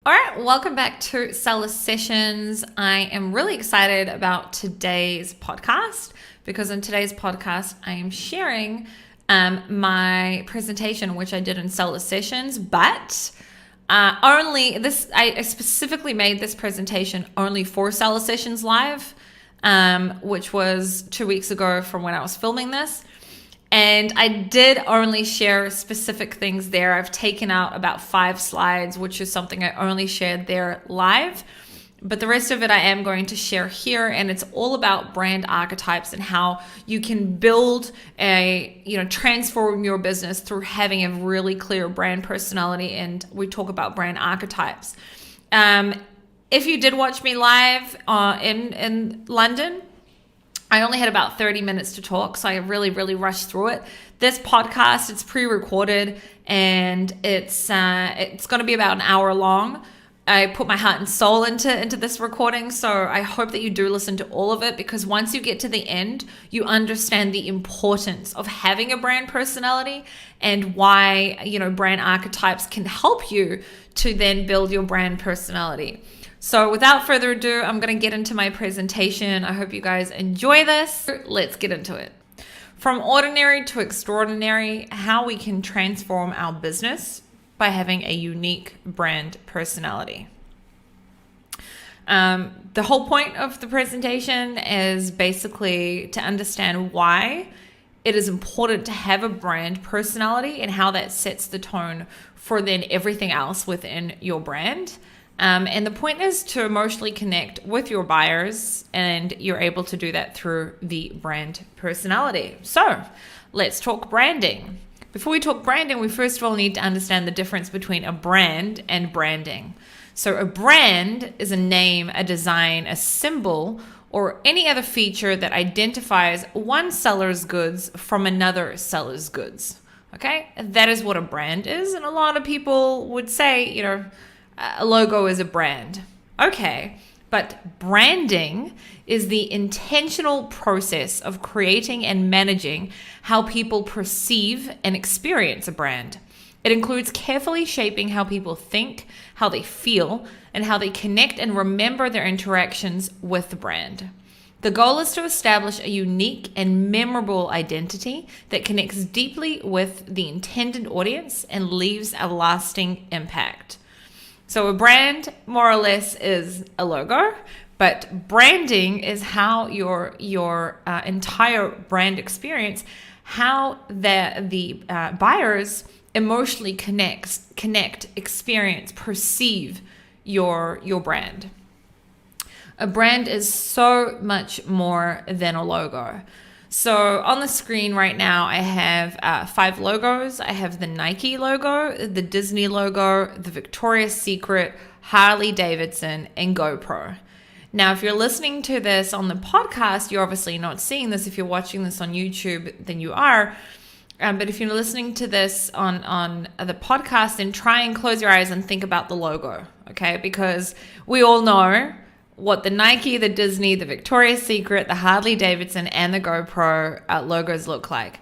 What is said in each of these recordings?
All right, welcome back to Seller Sessions. I am really excited about today's podcast because in today's podcast, I am sharing my presentation, which I did in Seller Sessions, but I specifically made this presentation only for Seller Sessions Live, which was 2 weeks ago from when I was filming this. And I did only share specific things there. I've taken out about 5 slides, which is something I only shared there live. But the rest of it I am going to share here. And it's all about brand archetypes and how you can build transform your business through having a really clear brand personality. And we talk about brand archetypes. If you did watch me live in London, I only had about 30 minutes to talk, so I really, really rushed through it. This podcast, it's pre-recorded, and it's going to be about an hour long. I put my heart and soul into this recording, so I hope that you do listen to all of it, because once you get to the end, you understand the importance of having a brand personality and why, brand archetypes can help you to then build your brand personality. So without further ado, I'm going to get into my presentation. I hope you guys enjoy this. Let's get into it. From ordinary to extraordinary, how we can transform our business by having a unique brand personality. The whole point of the presentation is basically to understand why it is important to have a brand personality and how that sets the tone for then everything else within your brand. And the point is to emotionally connect with your buyers, and you're able to do that through the brand personality. So let's talk branding. Before we talk branding, we first of all need to understand the difference between a brand and branding. So a brand is a name, a design, a symbol, or any other feature that identifies one seller's goods from another seller's goods. Okay? That is what a brand is. And a lot of people would say, a logo is a brand. Okay, but branding is the intentional process of creating and managing how people perceive and experience a brand. It includes carefully shaping how people think, how they feel, and how they connect and remember their interactions with the brand. The goal is to establish a unique and memorable identity that connects deeply with the intended audience and leaves a lasting impact. So a brand, more or less, is a logo, but branding is how your entire brand experience, how the buyers emotionally connect, experience, perceive your brand. A brand is so much more than a logo. So on the screen right now, I have 5 logos. I have the Nike logo, the Disney logo, the Victoria's Secret, Harley Davidson, and GoPro. Now, if you're listening to this on the podcast, you're obviously not seeing this. If you're watching this on YouTube, then you are. But if you're listening to this on the podcast, then try and close your eyes and think about the logo, okay? Because we all know what the Nike, the Disney, the Victoria's Secret, the Harley Davidson, and the GoPro logos look like.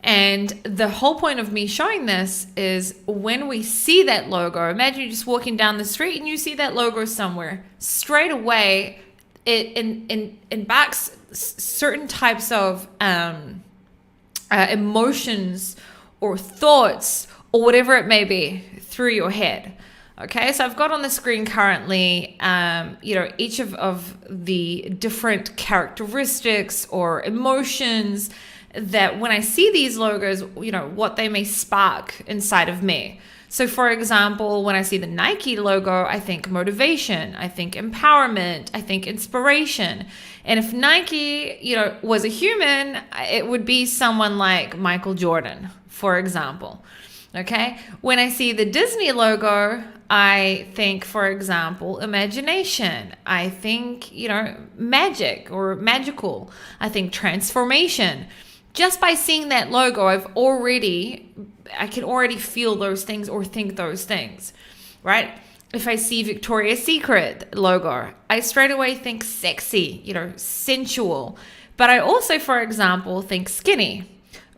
And the whole point of me showing this is when we see that logo, imagine you're just walking down the street and you see that logo somewhere. Straight away, it embarks certain types of emotions or thoughts or whatever it may be through your head. Okay, so I've got on the screen currently, each of the different characteristics or emotions that when I see these logos, what they may spark inside of me. So for example, when I see the Nike logo, I think motivation, I think empowerment, I think inspiration. And if Nike, was a human, it would be someone like Michael Jordan, for example. Okay, when I see the Disney logo, I think, for example, imagination. I think, magic or magical. I think transformation. Just by seeing that logo, I can already feel those things or think those things, right? If I see Victoria's Secret logo, I straight away think sexy, sensual. But I also, for example, think skinny.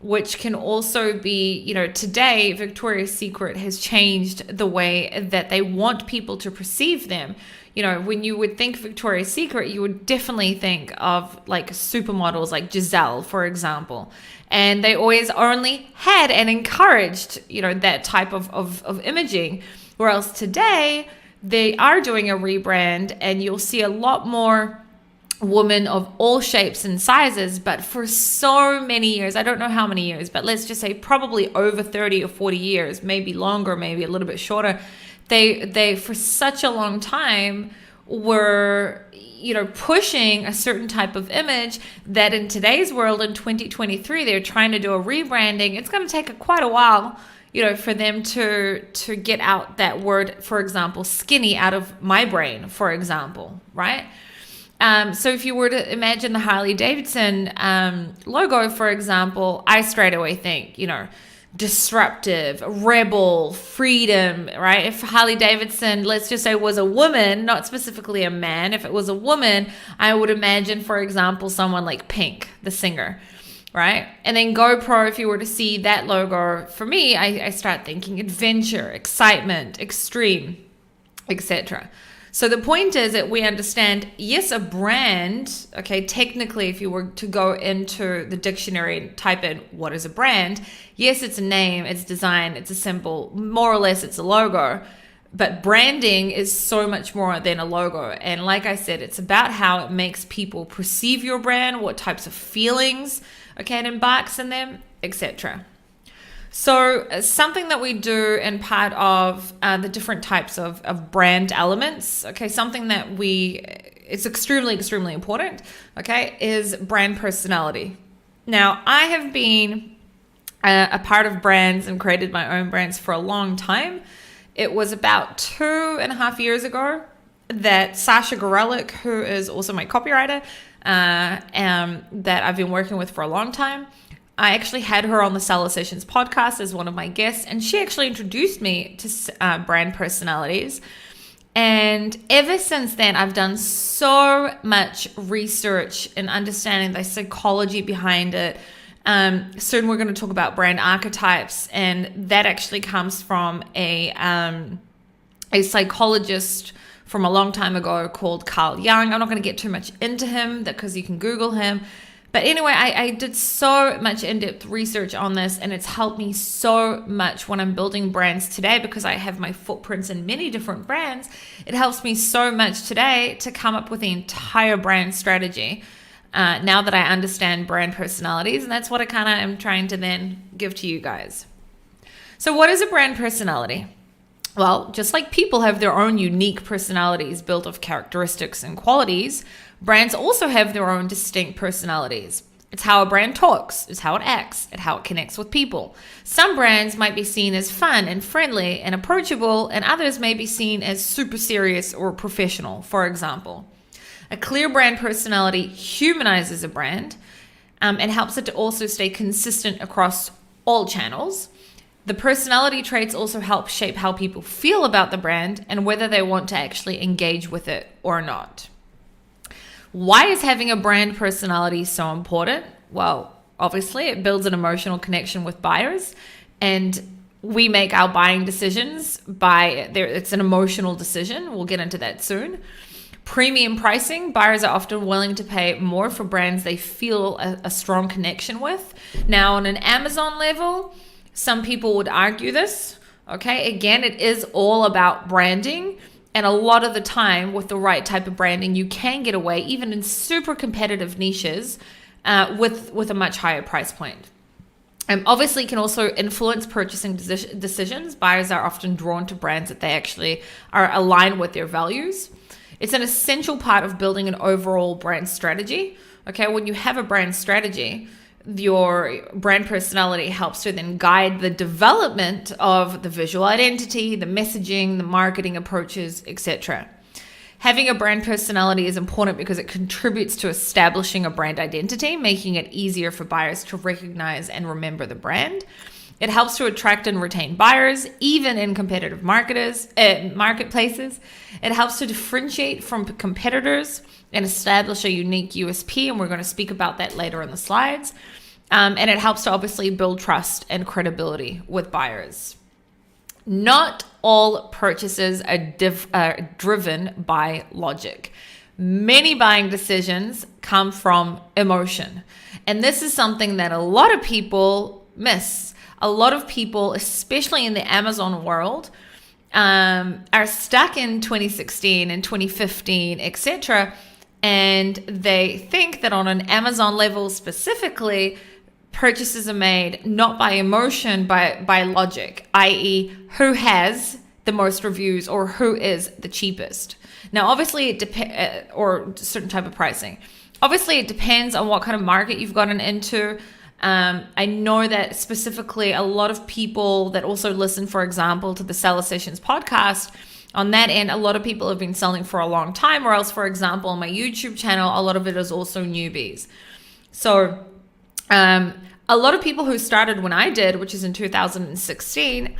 which can also be, today Victoria's Secret has changed the way that they want people to perceive them. When you would think Victoria's Secret, you would definitely think of like supermodels like Giselle, for example. And they always only had and encouraged, that type of imaging. Whereas today, they are doing a rebrand, and you'll see a lot more women of all shapes and sizes. But for so many years, I don't know how many years, but let's just say probably over 30 or 40 years, maybe longer, maybe a little bit shorter, they for such a long time were pushing a certain type of image that in today's world, in 2023, they're trying to do a rebranding. It's going to take quite a while, for them to get out that word, for example, skinny, out of my brain, for example, right? So if you were to imagine the Harley Davidson logo, for example, I straight away think, disruptive, rebel, freedom, right? If Harley Davidson, let's just say, was a woman, not specifically a man, if it was a woman, I would imagine, for example, someone like Pink, the singer, right? And then GoPro, if you were to see that logo, for me, I start thinking adventure, excitement, extreme, etc. So the point is that we understand, yes, a brand, okay, technically, if you were to go into the dictionary and type in what is a brand, yes, it's a name, it's design, it's a symbol, more or less it's a logo, but branding is so much more than a logo. And like I said, it's about how it makes people perceive your brand, what types of feelings, okay, it embarks in them, etc. So something that we do in part of the different types of brand elements, okay, something that it's extremely, extremely important, okay, is brand personality. Now, I have been a part of brands and created my own brands for a long time. It was about 2.5 years ago that Sasha Gorelick, who is also my copywriter, that I've been working with for a long time, I actually had her on the Seller Sessions podcast as one of my guests, and she actually introduced me to brand personalities. And ever since then, I've done so much research in understanding the psychology behind it. Soon we're going to talk about brand archetypes, and that actually comes from a psychologist from a long time ago called Carl Jung. I'm not going to get too much into him because you can Google him. But anyway, I did so much in-depth research on this, and it's helped me so much when I'm building brands today, because I have my footprints in many different brands. It helps me so much today to come up with the entire brand strategy now that I understand brand personalities, and that's what I kind of am trying to then give to you guys. So what is a brand personality? Well, just like people have their own unique personalities built of characteristics and qualities, brands also have their own distinct personalities. It's how a brand talks, it's how it acts, it's how it connects with people. Some brands might be seen as fun and friendly and approachable, and others may be seen as super serious or professional, for example. A clear brand personality humanizes a brand and helps it to also stay consistent across all channels. The personality traits also help shape how people feel about the brand and whether they want to actually engage with it or not. Why is having a brand personality so important? Well, obviously it builds an emotional connection with buyers, and we make our buying decisions it's an emotional decision. We'll get into that soon. Premium pricing, buyers are often willing to pay more for brands they feel a strong connection with. Now, on an Amazon level, some people would argue this, okay? Again, it is all about branding. And a lot of the time, with the right type of branding, you can get away, even in super competitive niches, with a much higher price point. Obviously, it can also influence purchasing decisions. Buyers are often drawn to brands that they actually are aligned with their values. It's an essential part of building an overall brand strategy. Okay, when you have a brand strategy, your brand personality helps to then guide the development of the visual identity, the messaging, the marketing approaches, etc. Having a brand personality is important because it contributes to establishing a brand identity, making it easier for buyers to recognize and remember the brand. It helps to attract and retain buyers, even in competitive marketplaces. It helps to differentiate from competitors and establish a unique USP, and we're going to speak about that later in the slides. And it helps to obviously build trust and credibility with buyers. Not all purchases are driven by logic. Many buying decisions come from emotion. And this is something that a lot of people miss. A lot of people, especially in the Amazon world, are stuck in 2016 and 2015, etc. And they think that on an Amazon level specifically, purchases are made not by emotion, by logic, i.e. who has the most reviews or who is the cheapest. Now, obviously, it depends, or certain type of pricing. Obviously, it depends on what kind of market you've gotten into. I know that specifically a lot of people that also listen, for example, to the Seller Sessions podcast, on that end, a lot of people have been selling for a long time, or else, for example, on my YouTube channel, a lot of it is also newbies. So a lot of people who started when I did, which is in 2016,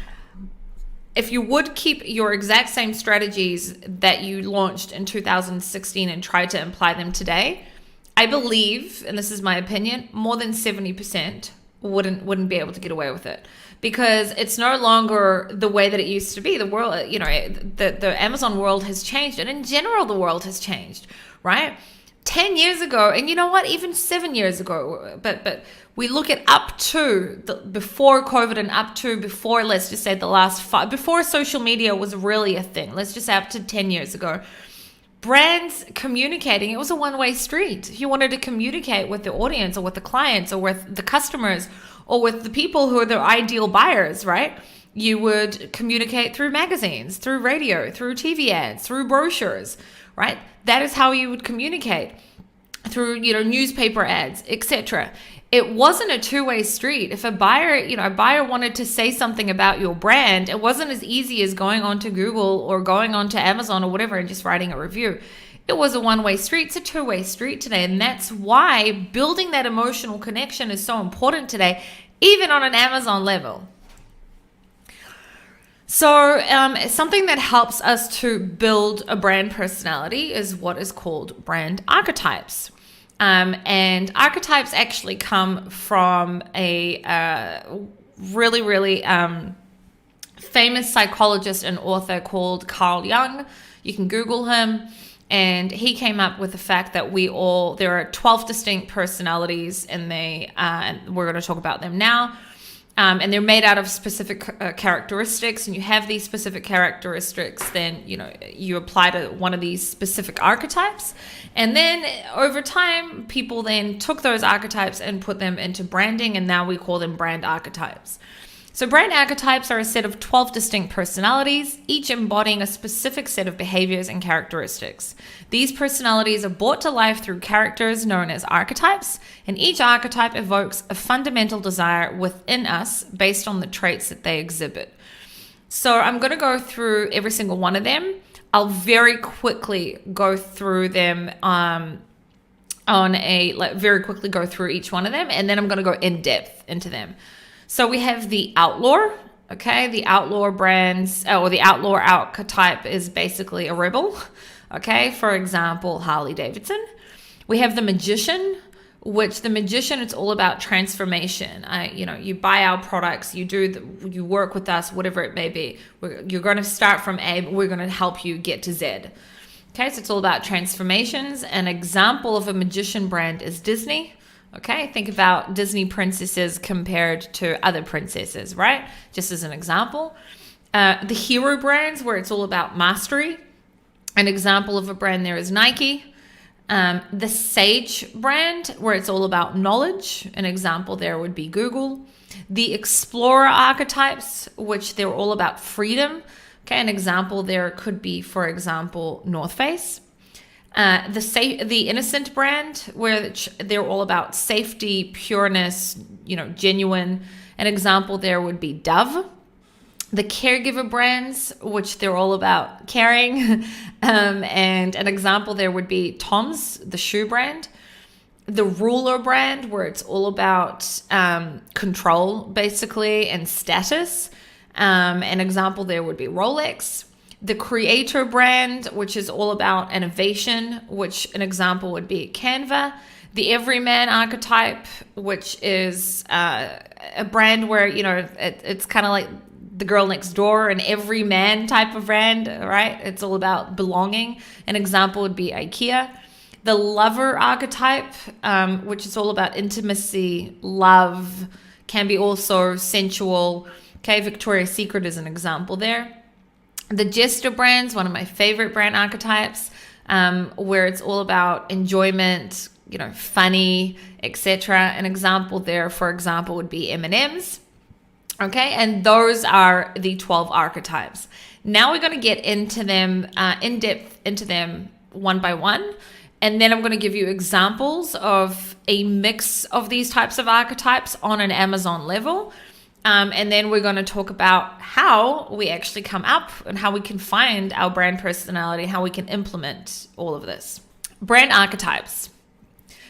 if you would keep your exact same strategies that you launched in 2016 and try to apply them today, I believe, and this is my opinion, more than 70% wouldn't be able to get away with it, because it's no longer the way that it used to be. The world, the Amazon world has changed, and in general, the world has changed, right? 10 years ago, and you know what, even 7 years ago, but we look at up to before COVID and up to before, let's just say the last 5, before social media was really a thing, let's just say up to 10 years ago, brands communicating, it was a one-way street. If you wanted to communicate with the audience or with the clients or with the customers or with the people who are the ideal buyers, right? You would communicate through magazines, through radio, through TV ads, through brochures, right? That is how you would communicate, through, newspaper ads, etc. It wasn't a two-way street. If a buyer wanted to say something about your brand, it wasn't as easy as going onto Google or going onto Amazon or whatever and just writing a review. It was a one-way street. It's a two-way street today. And that's why building that emotional connection is so important today, even on an Amazon level. So something that helps us to build a brand personality is what is called brand archetypes. And archetypes actually come from a really, really famous psychologist and author called Carl Jung. You can Google him. And he came up with the fact that there are 12 distinct personalities, and we're going to talk about them now. And they're made out of specific characteristics, and you have these specific characteristics, then you apply to one of these specific archetypes, and then over time people then took those archetypes and put them into branding, and now we call them brand archetypes. So brand archetypes are a set of 12 distinct personalities, each embodying a specific set of behaviors and characteristics. These personalities are brought to life through characters known as archetypes, and each archetype evokes a fundamental desire within us based on the traits that they exhibit. So I'm going to go through every single one of them. I'll very quickly go through them very quickly go through each one of them, and then I'm going to go in depth into them. So we have the outlaw, okay? The outlaw brands, or the outlaw archetype is basically a rebel, okay? For example, Harley Davidson. We have the magician, which the magician, it's all about transformation. You buy our products, you work with us, whatever it may be. You're going to start from A, but we're going to help you get to Z. Okay, so it's all about transformations. An example of a magician brand is Disney. Okay, think about Disney princesses compared to other princesses, right? Just as an example. The hero brands, where it's all about mastery. An example of a brand there is Nike. The sage brand, where it's all about knowledge. An example there would be Google. The explorer archetypes, which they're all about freedom. Okay, an example there could be, for example, North Face. The innocent brand, where they're all about safety, pureness, genuine. An example there would be Dove. The caregiver brands, which they're all about caring. And an example there would be Tom's, the shoe brand. The ruler brand, where it's all about control, basically, and status. An example there would be Rolex. The creator brand, which is all about innovation, which an example would be Canva. The everyman archetype, which is a brand where, it's kind of like the girl next door, an everyman type of brand, right? It's all about belonging. An example would be IKEA. The lover archetype, which is all about intimacy, love, can be also sensual. Okay, Victoria's Secret is an example there. The jester brands, one of my favorite brand archetypes, where it's all about enjoyment, funny, etc. An example there, for example, would be M&M's. Okay, and those are the 12 archetypes. Now we're going to get into them, in depth into them one by one. And then I'm going to give you examples of a mix of these types of archetypes on an Amazon level. And then we're going to talk about how we actually come up and how we can find our brand personality, how we can implement all of this. Brand archetypes.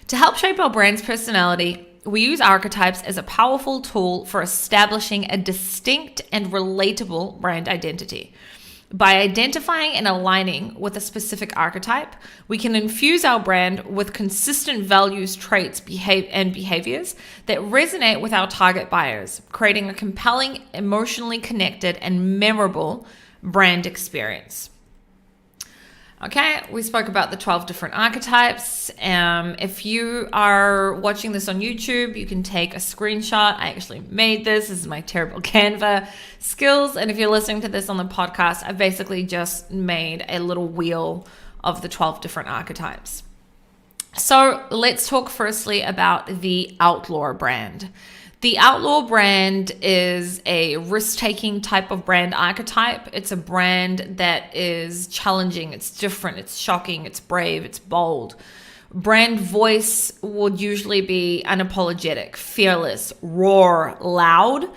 To help shape our brand's personality, we use archetypes as a powerful tool for establishing a distinct and relatable brand identity. By identifying and aligning with a specific archetype, we can infuse our brand with consistent values, traits, and behaviors that resonate with our target buyers, creating a compelling, emotionally connected, and memorable brand experience. Okay, we spoke about the 12 different archetypes. If you are watching this on YouTube, you can take a screenshot. I actually made this. This is my terrible Canva skills. And if you're listening to this on the podcast, I basically just made a little wheel of the 12 different archetypes. So let's talk firstly about the Outlaw brand. The Outlaw brand is a risk-taking type of brand archetype. It's a brand that is challenging, it's different, it's shocking, it's brave, it's bold. Brand voice would usually be unapologetic, fearless, roar, loud.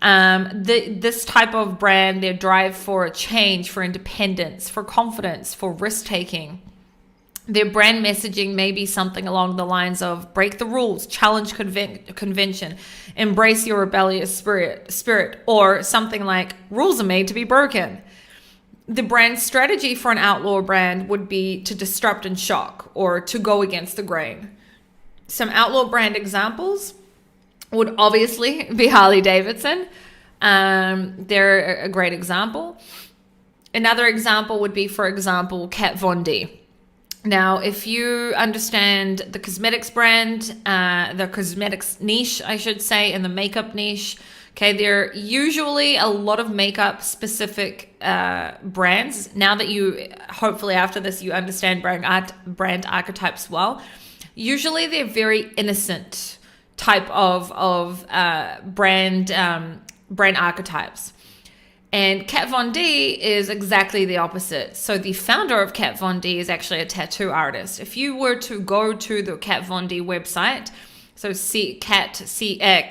This type of brand, their drive for change, for independence, for confidence, for risk-taking. Their brand messaging may be something along the lines of break the rules, challenge convention, embrace your rebellious spirit, or something like rules are made to be broken. The brand strategy for an outlaw brand would be to disrupt and shock, or to go against the grain. Some outlaw brand examples would obviously be Harley Davidson. They're a great example. Another example would be, for example, Kat Von D. Now, if you understand the cosmetics brand, the cosmetics niche, I should say, and the makeup niche, okay, they're usually a lot of makeup specific brands. Now that you, hopefully after this, you understand brand archetypes well, usually they're very innocent type of brand archetypes. And Kat Von D is exactly the opposite. So the founder of Kat Von D is actually a tattoo artist. If you were to go to the Kat Von D website, so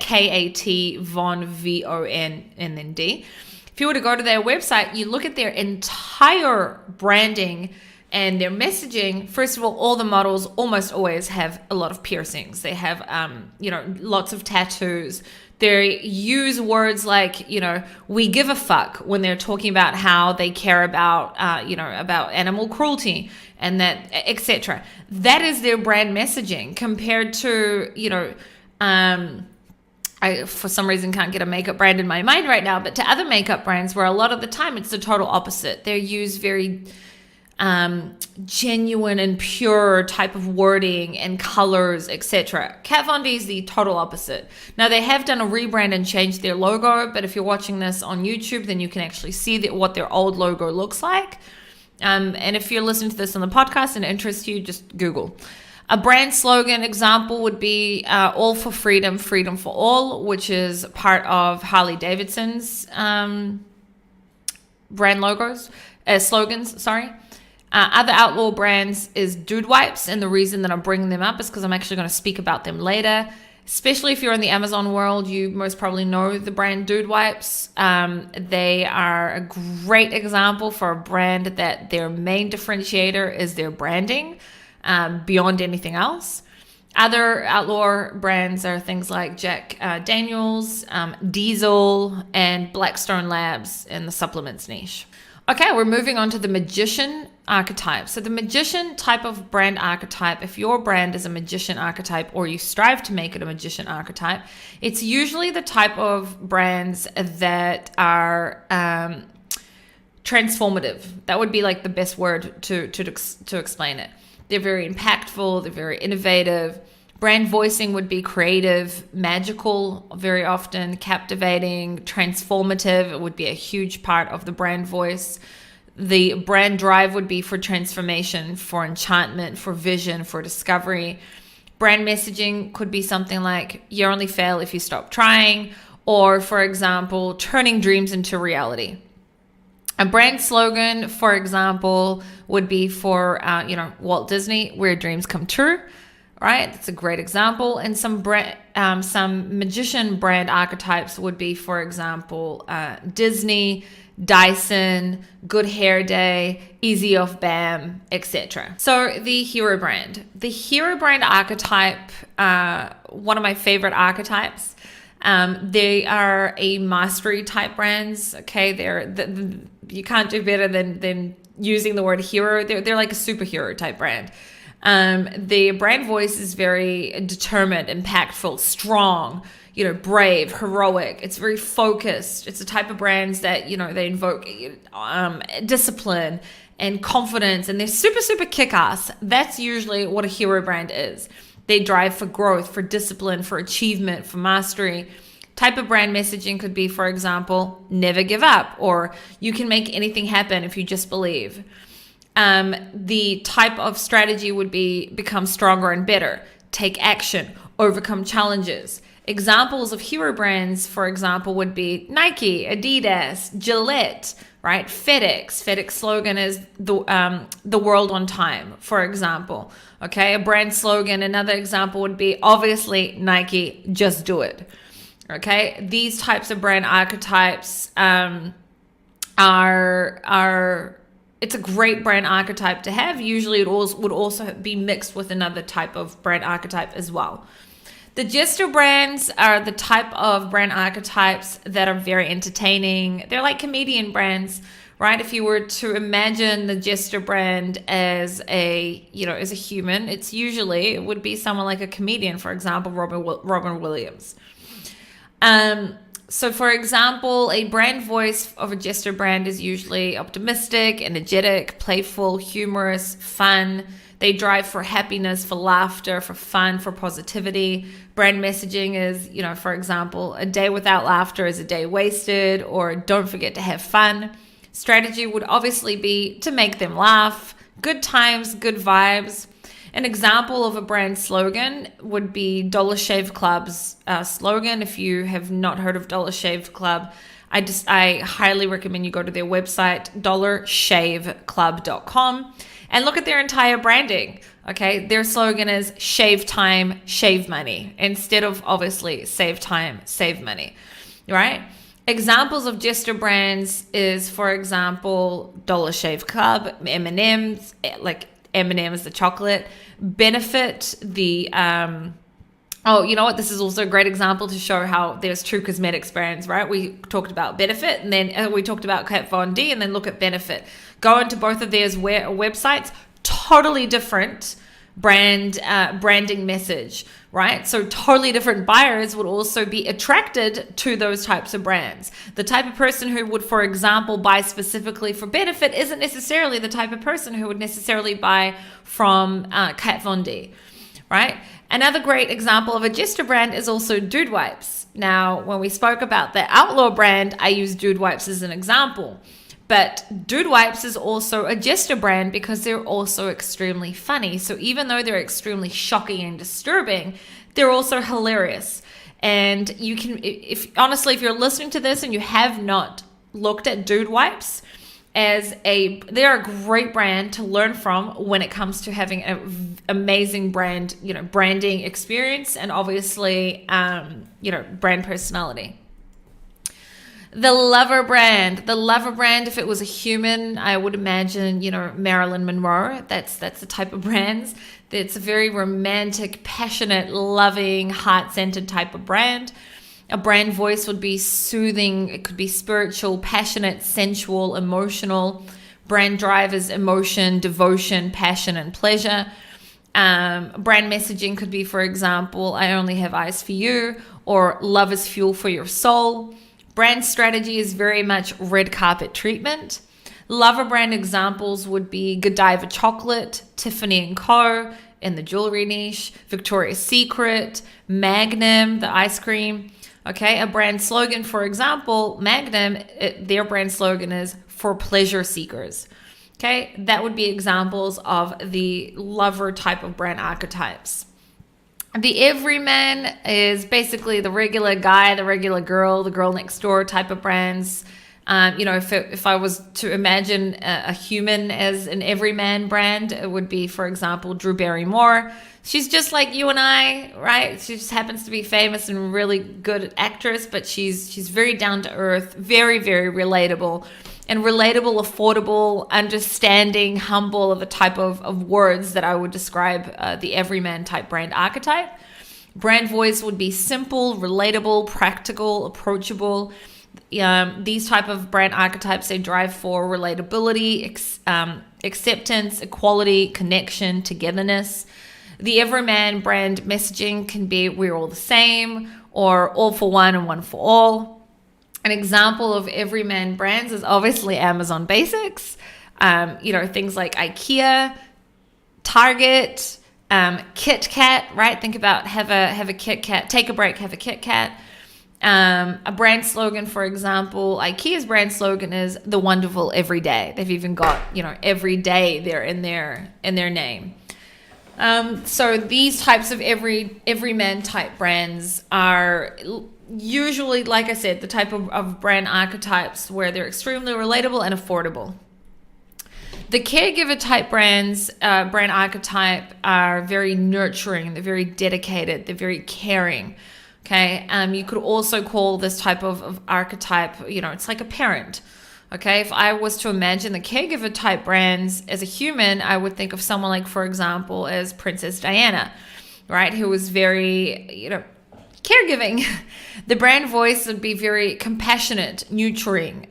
K-A-T Von V-O-N and then D. If you were to go to their website, you look at their entire branding and their messaging. First of all the models almost always have a lot of piercings. They have, lots of tattoos. They use words like, we give a fuck when they're talking about how they care about, about animal cruelty and that, etc. That is their brand messaging compared to, I, for some reason, can't get a makeup brand in my mind right now, but to other makeup brands where a lot of the time it's the total opposite. They use very genuine and pure type of wording and colors, etc. Kat Von D is the total opposite. Now, they have done a rebrand and changed their logo, but if you're watching this on YouTube, then you can actually see what their old logo looks like. And if you're listening to this on the podcast and it interests you, just Google. A brand slogan example would be all for freedom, freedom for all, which is part of Harley Davidson's brand slogans. Other outlaw brands is Dude Wipes, and the reason that I'm bringing them up is because I'm actually going to speak about them later. Especially if you're in the Amazon world, you most probably know the brand Dude Wipes. They are a great example for a brand that their main differentiator is their branding beyond anything else. Other outlaw brands are things like Jack Daniels, Diesel, and Blackstone Labs in the supplements niche. Okay, we're moving on to the magician archetype. So the magician type of brand archetype, if your brand is a magician archetype or you strive to make it a magician archetype, it's usually the type of brands that are transformative. That would be like the best word to explain it. They're very impactful. They're very innovative. Brand voicing would be creative, magical, very often captivating, transformative. It would be a huge part of the brand voice. The brand drive would be for transformation, for enchantment, for vision, for discovery. Brand messaging could be something like, you only fail if you stop trying, or, for example, turning dreams into reality. A brand slogan, for example, would be for, Walt Disney, where dreams come true, right? That's a great example. And some magician brand archetypes would be, for example, Disney, Dyson, Good Hair Day, Easy Off Bam, etc. So the hero brand. The hero brand archetype, one of my favorite archetypes. They are a mastery type brands. Okay, you can't do better than using the word hero. They're like a superhero type brand. The brand voice is very determined, impactful, strong, brave, heroic. It's very focused. It's the type of brands that, they invoke discipline and confidence, and they're super, super kick-ass. That's usually what a hero brand is. They drive for growth, for discipline, for achievement, for mastery. Type of brand messaging could be, for example, never give up, or you can make anything happen if you just believe. The type of strategy would be become stronger and better, take action, overcome challenges. Examples of hero brands, for example, would be Nike, Adidas, Gillette, right? FedEx. FedEx slogan is the world on time, for example. Okay, a brand slogan, another example would be obviously Nike, just do it. Okay, these types of brand archetypes it's a great brand archetype to have. Usually it would also be mixed with another type of brand archetype as well. The jester brands are the type of brand archetypes that are very entertaining. They're like comedian brands, right? If you were to imagine the jester brand as a human, it would be someone like a comedian, for example, Robin Williams. So for example, a brand voice of a jester brand is usually optimistic, energetic, playful, humorous, fun. They drive for happiness, for laughter, for fun, for positivity. Brand messaging is, for example, a day without laughter is a day wasted, or don't forget to have fun. Strategy would obviously be to make them laugh. Good times, good vibes. An example of a brand slogan would be Dollar Shave Club's slogan. If you have not heard of Dollar Shave Club, I highly recommend you go to their website, dollarshaveclub.com, and look at their entire branding. Okay, their slogan is shave time, shave money, instead of obviously save time, save money, right? Examples of jester brands is, for example, Dollar Shave Club, M&M's, like M&M's, the chocolate, Benefit, the you know what, this is also a great example to show how there's true cosmetics brands, right? We talked about Benefit, and then we talked about Kat Von D, and then look at Benefit. Go into both of theirs websites, totally different branding message, right? So totally different buyers would also be attracted to those types of brands. The type of person who would, for example, buy specifically for Benefit isn't necessarily the type of person who would necessarily buy from Kat Von D, right? Another great example of a jester brand is also Dude Wipes. Now, when we spoke about the Outlaw brand, I used Dude Wipes as an example. But Dude Wipes is also a jester brand because they're also extremely funny. So even though they're extremely shocking and disturbing, they're also hilarious. And you can, if you're listening to this and you have not looked at Dude Wipes, they're a great brand to learn from when it comes to having an amazing branding experience, and obviously, brand personality. The Lover brand. The Lover brand, if it was a human, I would imagine, Marilyn Monroe. That's the type of brands. It's a very romantic, passionate, loving, heart-centered type of brand. A brand voice would be soothing. It could be spiritual, passionate, sensual, emotional. Brand drive is emotion, devotion, passion, and pleasure. Brand messaging could be, for example, I only have eyes for you, or love is fuel for your soul. Brand strategy is very much red carpet treatment. Lover brand examples would be Godiva Chocolate, Tiffany & Co. in the jewelry niche, Victoria's Secret, Magnum, the ice cream. Okay, a brand slogan, for example, Magnum, their brand slogan is for pleasure seekers. Okay, that would be examples of the lover type of brand archetypes. The everyman is basically the regular guy, the regular girl, the girl next door type of brands. If I was to imagine a human as an everyman brand, it would be, for example, Drew Barrymore. She's just like you and I, right? She just happens to be famous and really good actress, but she's very down to earth, very, very relatable, affordable, understanding, humble, of a type of words that I would describe the everyman type brand archetype. Brand voice would be simple, relatable, practical, approachable. These type of brand archetypes, they drive for relatability, acceptance, equality, connection, togetherness. The everyman brand messaging can be we're all the same, or all for one and one for all. An example of everyman brands is obviously Amazon Basics. Things like IKEA, Target, Kit Kat, right? Think about have a Kit Kat, take a break, have a Kit Kat. A brand slogan, for example, IKEA's brand slogan is the wonderful every day. They've even got, every day there in their name. So these types of everyman type brands are usually, like I said, the type of brand archetypes where they're extremely relatable and affordable. The caregiver type brands, brand archetype, are very nurturing. They're very dedicated. They're very caring. Okay. You could also call this type of archetype, it's like a parent. Okay. If I was to imagine the caregiver type brands as a human, I would think of someone like, for example, as Princess Diana, right? Who was very, caregiving. The brand voice would be very compassionate, nurturing,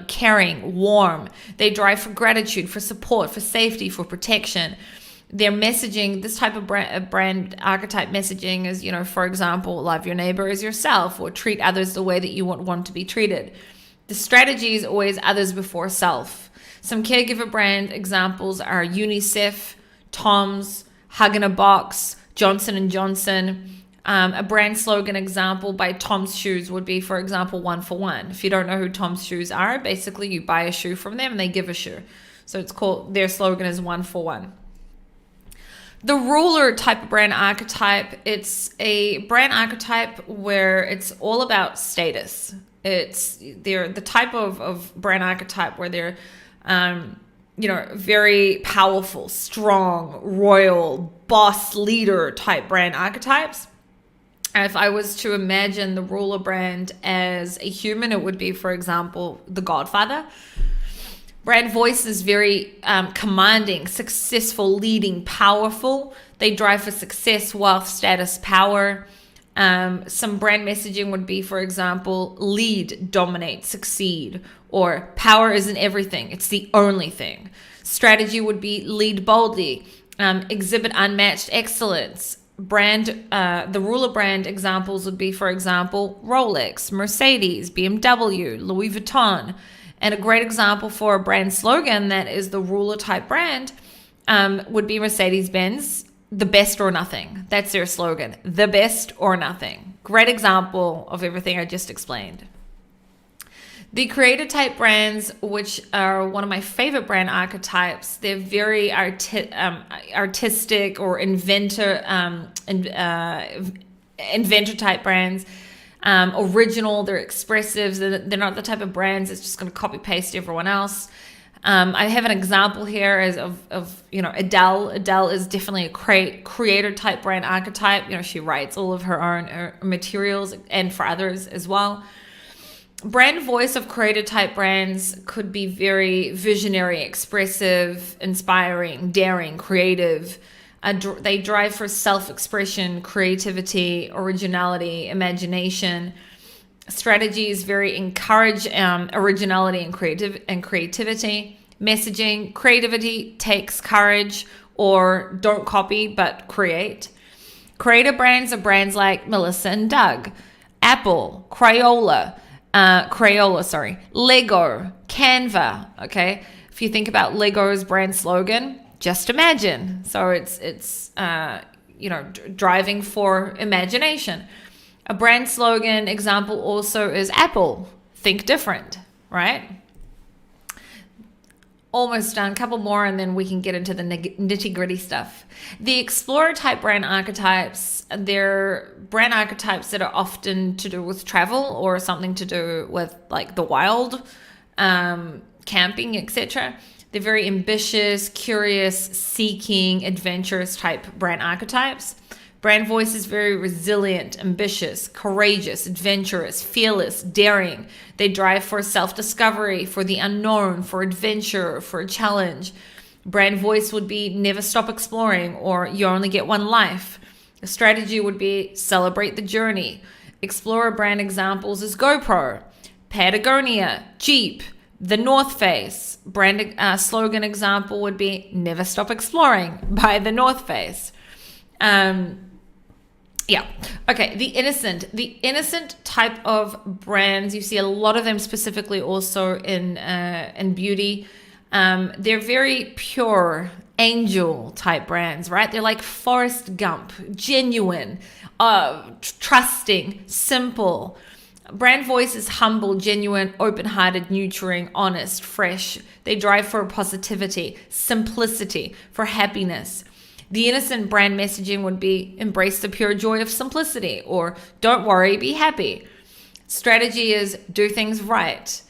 caring, warm. They drive for gratitude, for support, for safety, for protection. Their messaging, this type of brand archetype messaging is, for example, love your neighbor as yourself, or treat others the way that you want to be treated. The strategy is always others before self. Some caregiver brand examples are UNICEF, Tom's, Hug in a Box, Johnson & Johnson. A brand slogan example by Tom's Shoes would be, for example, one for one. If you don't know who Tom's Shoes are, basically you buy a shoe from them and they give a shoe. So it's called, their slogan is one for one. The ruler type of brand archetype, it's a brand archetype where it's all about status. They're the type of brand archetype where they're, very powerful, strong, royal, boss leader type brand archetypes. If I was to imagine the ruler brand as a human, it would be, for example, The Godfather. Brand voice is very commanding, successful, leading, powerful. They drive for success, wealth, status, power. Some brand messaging would be, for example, lead, dominate, succeed, or power isn't everything, it's the only thing. Strategy would be lead boldly, exhibit unmatched excellence. The ruler brand examples would be, for example, Rolex, Mercedes, BMW, Louis Vuitton. And a great example for a brand slogan that is the ruler type brand would be Mercedes-Benz, the best or nothing. That's their slogan, the best or nothing. Great example of everything I just explained. The creator type brands, which are one of my favorite brand archetypes, they're very artistic or inventor type brands. Original, they're expressive. They're not the type of brands that's just going to copy paste everyone else. I have an example here of Adele. Adele is definitely a creator type brand archetype. She writes all of her own materials and for others as well. Brand voice of creator type brands could be very visionary, expressive, inspiring, daring, creative. They drive for self-expression, creativity, originality, imagination. Strategies very encourage originality and creativity. Messaging, creativity takes courage, or don't copy but create. Creator brands are brands like Melissa and Doug, Apple, Crayola, Lego, Canva. Okay, if you think about Lego's brand slogan, just imagine. So it's driving for imagination. A brand slogan example also is Apple, think different, right? Almost done, a couple more, and then we can get into the nitty gritty stuff. The explorer type brand archetypes, they're brand archetypes that are often to do with travel or something to do with like the wild, camping, etc. They're very ambitious, curious, seeking, adventurous type brand archetypes. Brand voice is very resilient, ambitious, courageous, adventurous, fearless, daring. They drive for self-discovery, for the unknown, for adventure, for a challenge. Brand voice would be never stop exploring, or you only get one life. The strategy would be celebrate the journey. Explorer brand examples is GoPro, Patagonia, Jeep, The North Face. Brand slogan example would be never stop exploring by The North Face. Yeah. Okay. The innocent type of brands, you see a lot of them specifically also in beauty. They're very pure angel type brands, right? They're like Forrest Gump, genuine, trusting, simple. Brand voice is humble, genuine, open-hearted, nurturing, honest, fresh. They drive for positivity, simplicity, for happiness. The innocent brand messaging would be embrace the pure joy of simplicity, or don't worry, be happy. Strategy is do things right.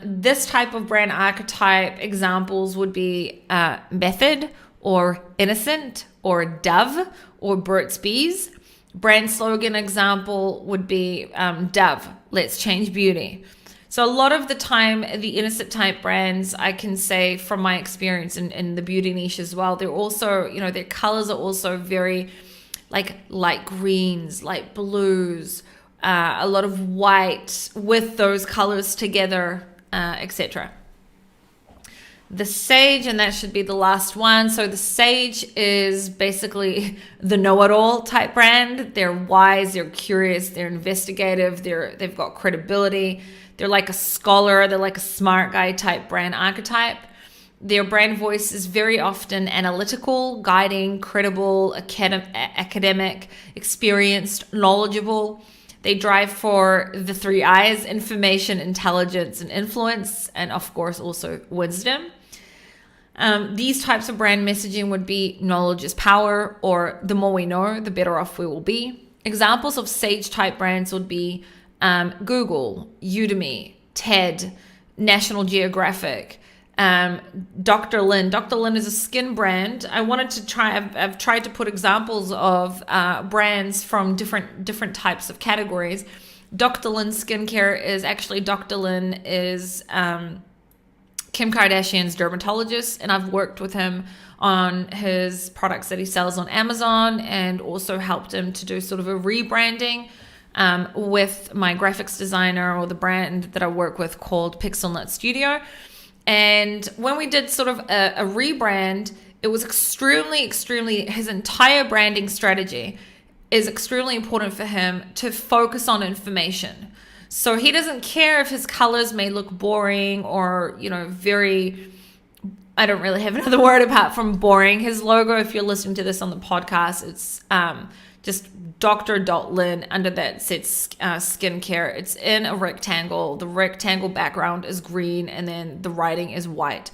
This type of brand archetype examples would be Method, or Innocent, or Dove, or Burt's Bees. Brand slogan example would be Dove, let's change beauty. So a lot of the time, the innocent type brands, I can say from my experience in the beauty niche as well, they're also, their colors are also very like light greens, light blues, a lot of white with those colors together, etc. The Sage, and that should be the last one. So the Sage is basically the know-it-all type brand. They're wise, they're curious, they're investigative, they've got credibility. They're like a scholar, they're like a smart guy type brand archetype. Their brand voice is very often analytical, guiding, credible, academic, experienced, knowledgeable. They drive for the 3 I's: information, intelligence, and influence, and of course also wisdom. These types of brand messaging would be knowledge is power, or the more we know, the better off we will be. Examples of Sage type brands would be Google, Udemy, TED, National Geographic, Dr. Lin. Dr. Lin is a skin brand. I've tried to put examples of brands from different types of categories. Dr. Lin skincare is actually, Dr. Lin is Kim Kardashian's dermatologist, and I've worked with him on his products that he sells on Amazon, and also helped him to do sort of a rebranding with my graphics designer, or the brand that I work with called Pixel Nut Studio. And when we did sort of a rebrand, it was extremely, his entire branding strategy is extremely important for him to focus on information. So he doesn't care if his colors may look boring or, very, I don't really have another word apart from boring. His logo, if you're listening to this on the podcast, it's just Dr.Lin. Under that sits skincare. It's in a rectangle. The rectangle background is green, and then the writing is white.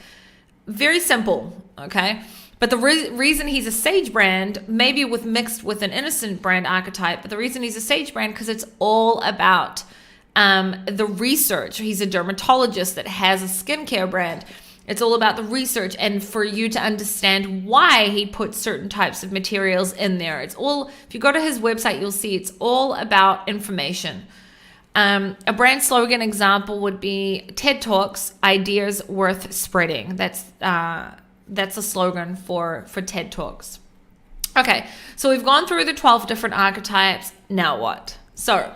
Very simple, okay? But the reason he's a Sage brand, maybe mixed with an innocent brand archetype, but the reason he's a Sage brand, because it's all about the research. He's a dermatologist that has a skincare brand. It's all about the research, and for you to understand why he puts certain types of materials in there. It's all, if you go to his website, you'll see it's all about information. A brand slogan example would be TED Talks, ideas worth spreading. That's a slogan for TED Talks. Okay, so we've gone through the 12 different archetypes. Now what? So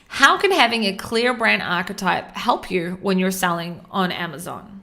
how can having a clear brand archetype help you when you're selling on Amazon?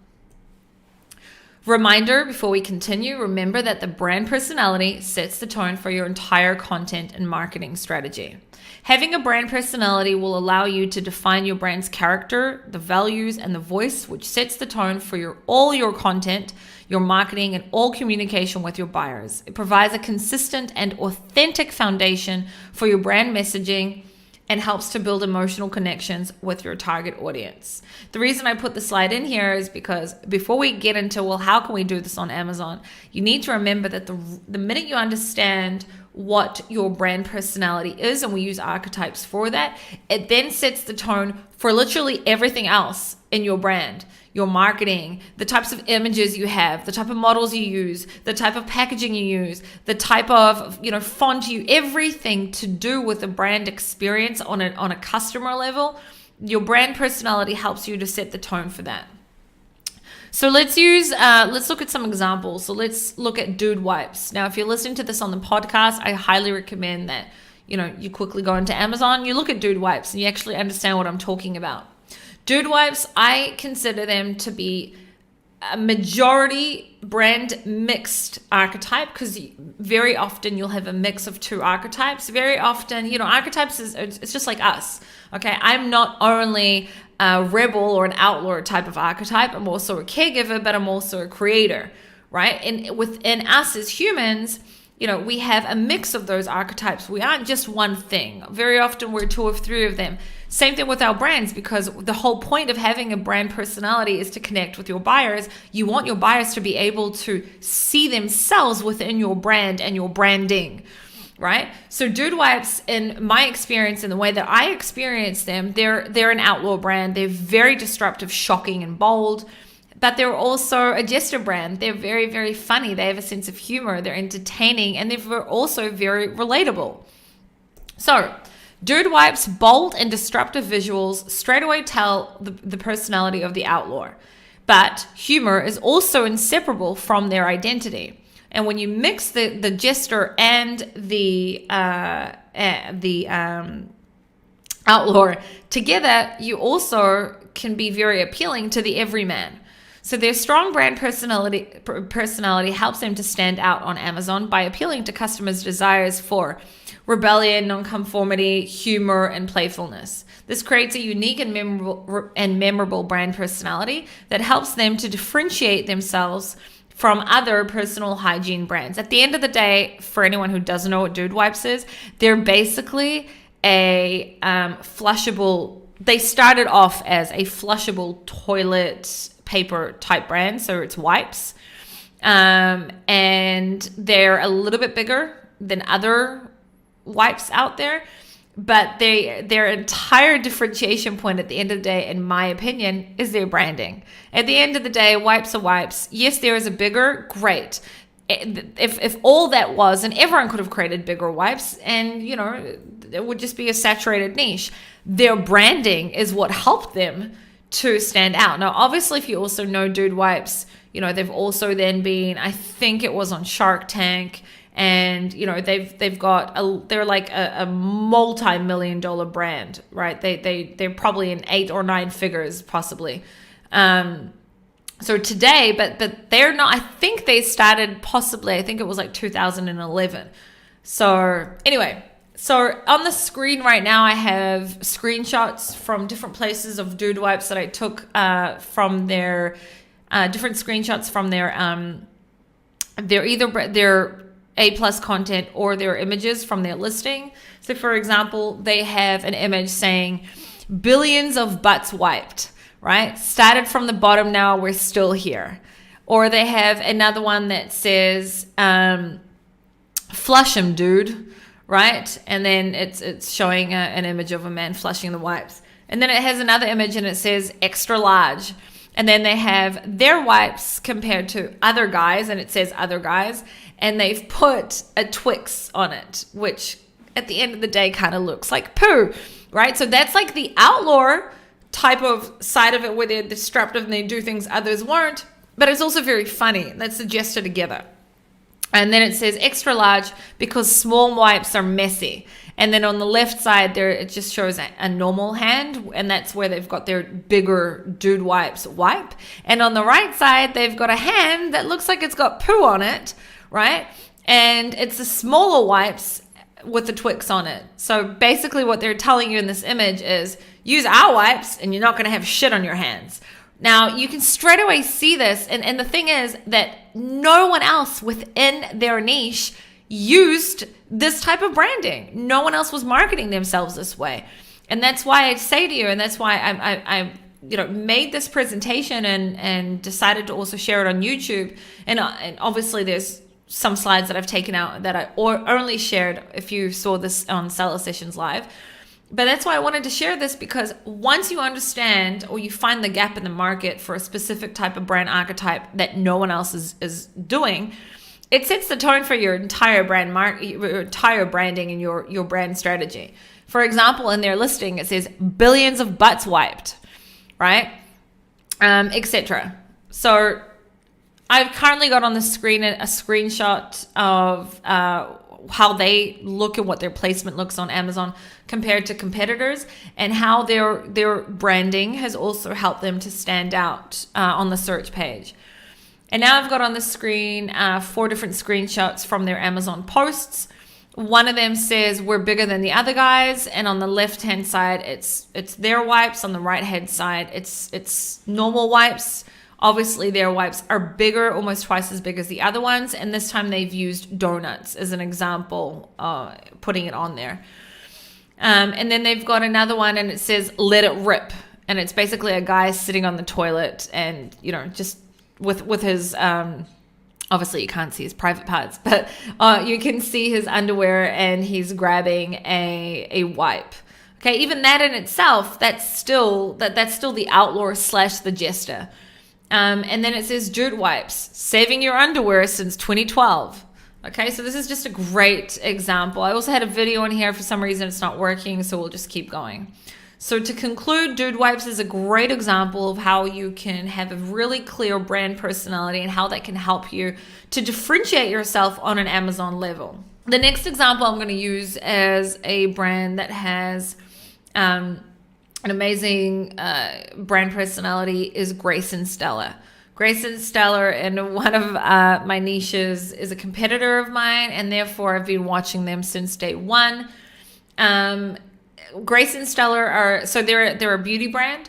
Reminder before we continue, remember that the brand personality sets the tone for your entire content and marketing strategy. Having a brand personality will allow you to define your brand's character, the values, and the voice, which sets the tone for all your content, your marketing, and all communication with your buyers. It provides a consistent and authentic foundation for your brand messaging and helps to build emotional connections with your target audience. The reason I put the slide in here is because before we get into, well, how can we do this on Amazon? You need to remember that the minute you understand what your brand personality is, and we use archetypes for that, it then sets the tone for literally everything else in your brand, your marketing, the types of images you have, the type of models you use, the type of packaging you use, the type of font everything to do with the brand experience on a customer level. Your brand personality helps you to set the tone for that. So let's look at some examples. So let's look at Dude Wipes. Now, if you're listening to this on the podcast, I highly recommend that, you quickly go into Amazon, you look at Dude Wipes, and you actually understand what I'm talking about. Dude Wipes, I consider them to be a majority brand mixed archetype, because very often you'll have a mix of two archetypes. Very often, archetypes it's just like us. Okay, I'm not only a rebel or an outlaw type of archetype, I'm also a caregiver, but I'm also a creator, right? And within us as humans, we have a mix of those archetypes. We aren't just one thing. Very often we're two or three of them. Same thing with our brands, because the whole point of having a brand personality is to connect with your buyers. You want your buyers to be able to see themselves within your brand and your branding, right? So Dude Wipes, in my experience and the way that I experience them, they're an outlaw brand. They're very disruptive, shocking, and bold. But they're also a jester brand. They're very, very funny. They have a sense of humor. They're entertaining, and they're also very relatable. So Dude Wipes' bold and disruptive visuals straight away tell the personality of the outlaw. But humor is also inseparable from their identity. And when you mix the jester and the outlaw together, you also can be very appealing to the everyman. So their strong brand personality helps them to stand out on Amazon by appealing to customers' desires for rebellion, nonconformity, humor, and playfulness. This creates a unique and memorable brand personality that helps them to differentiate themselves from other personal hygiene brands. At the end of the day, for anyone who doesn't know what Dude Wipes is, they're basically a flushable. They started off as a flushable toilet paper type brand, so it's wipes, and they're a little bit bigger than other wipes out there, but their entire differentiation point at the end of the day, in my opinion, is their branding. At the end of the day, wipes are wipes. Yes, there is a bigger, great. If all that was, and everyone could have created bigger wipes, and it would just be a saturated niche. Their branding is what helped them to stand out. Now, obviously, if you also know Dude Wipes, they've also then been, I think it was on Shark Tank, and they're like a multi-million-dollar brand, right? They're probably in 8 or 9 figures possibly. So today, but they're not. I think they started possibly. I think it was like 2011. So anyway. So on the screen right now, I have screenshots from different places of Dude Wipes that I took from their different screenshots from their either their A+ content or their images from their listing. So for example, they have an image saying billions of butts wiped, right? Started from the bottom, now we're still here. Or they have another one that says flush 'em, dude. Right? And then it's showing an image of a man flushing the wipes. And then it has another image and it says extra large. And then they have their wipes compared to other guys, and it says other guys. And they've put a Twix on it, which at the end of the day kind of looks like poo, right? So that's like the outlaw type of side of it, where they're disruptive and they do things others won't. But it's also very funny. Let's suggest it together. And then it says extra large because small wipes are messy. And then on the left side there, it just shows a normal hand, and that's where they've got their bigger Dude Wipes wipe. And on the right side, they've got a hand that looks like it's got poo on it, right? And it's the smaller wipes with the Twix on it. So basically what they're telling you in this image is use our wipes and you're not going to have shit on your hands. Now, you can straight away see this, and the thing is that no one else within their niche used this type of branding. No one else was marketing themselves this way. And that's why I say to you, and that's why I made this presentation and decided to also share it on YouTube. And obviously there's some slides that I've taken out that I only shared if you saw this on Seller Sessions Live. But that's why I wanted to share this, because once you understand or you find the gap in the market for a specific type of brand archetype that no one else is doing, it sets the tone for your entire your entire branding and your brand strategy. For example, in their listing, it says billions of butts wiped, right? Etc. So I've currently got on the screen a screenshot of how they look and what their placement looks on Amazon compared to competitors, and how their branding has also helped them to stand out on the search page. And now I've got on the screen 4 different screenshots from their Amazon posts. One of them says we're bigger than the other guys, and on the left hand side it's their wipes. On the right hand side it's normal wipes. Obviously their wipes are bigger, almost twice as big as the other ones, and this time they've used donuts as an example, putting it on there. And then they've got another one and it says let it rip, and it's basically a guy sitting on the toilet and just with his obviously you can't see his private parts, but you can see his underwear and he's grabbing a wipe. Okay, even that in itself, that's still the outlaw / the jester. And then it says Dude Wipes, saving your underwear since 2012. Okay, so this is just a great example. I also had a video in here. For some reason it's not working, so we'll just keep going. So to conclude, Dude Wipes is a great example of how you can have a really clear brand personality and how that can help you to differentiate yourself on an Amazon level. The next example I'm going to use as a brand that has an amazing brand personality is Grace and Stella. Grace and Stella, in one of my niches, is a competitor of mine, and therefore I've been watching them since day one. Grace and Stella they're a beauty brand.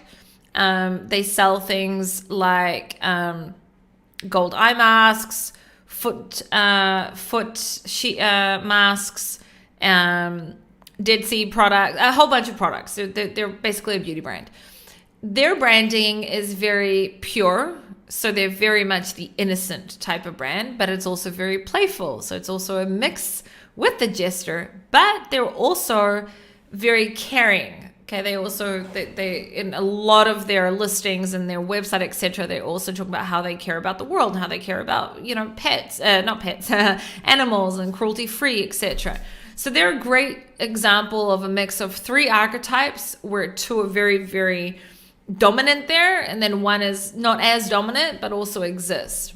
They sell things like gold eye masks, foot masks, Dead Sea products, a whole bunch of products. They're basically a beauty brand. Their branding is very pure, so they're very much the innocent type of brand, but it's also very playful. So it's also a mix with the jester, but they're also very caring. Okay, they in a lot of their listings and their website, etc., they also talk about how they care about the world and how they care about animals and cruelty free, etc. So they're a great example of a mix of 3 archetypes where 2 are very, very dominant there, and then 1 is not as dominant but also exists.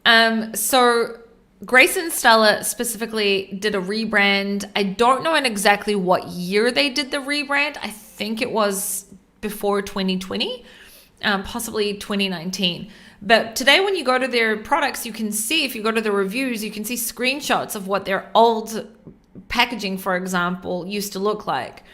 So Grace and Stella specifically did a rebrand. I don't know in exactly what year they did the rebrand. I think it was before 2020, possibly 2019. But today when you go to their products, you can see, if you go to the reviews, you can see screenshots of what their old packaging, for example, used to look like.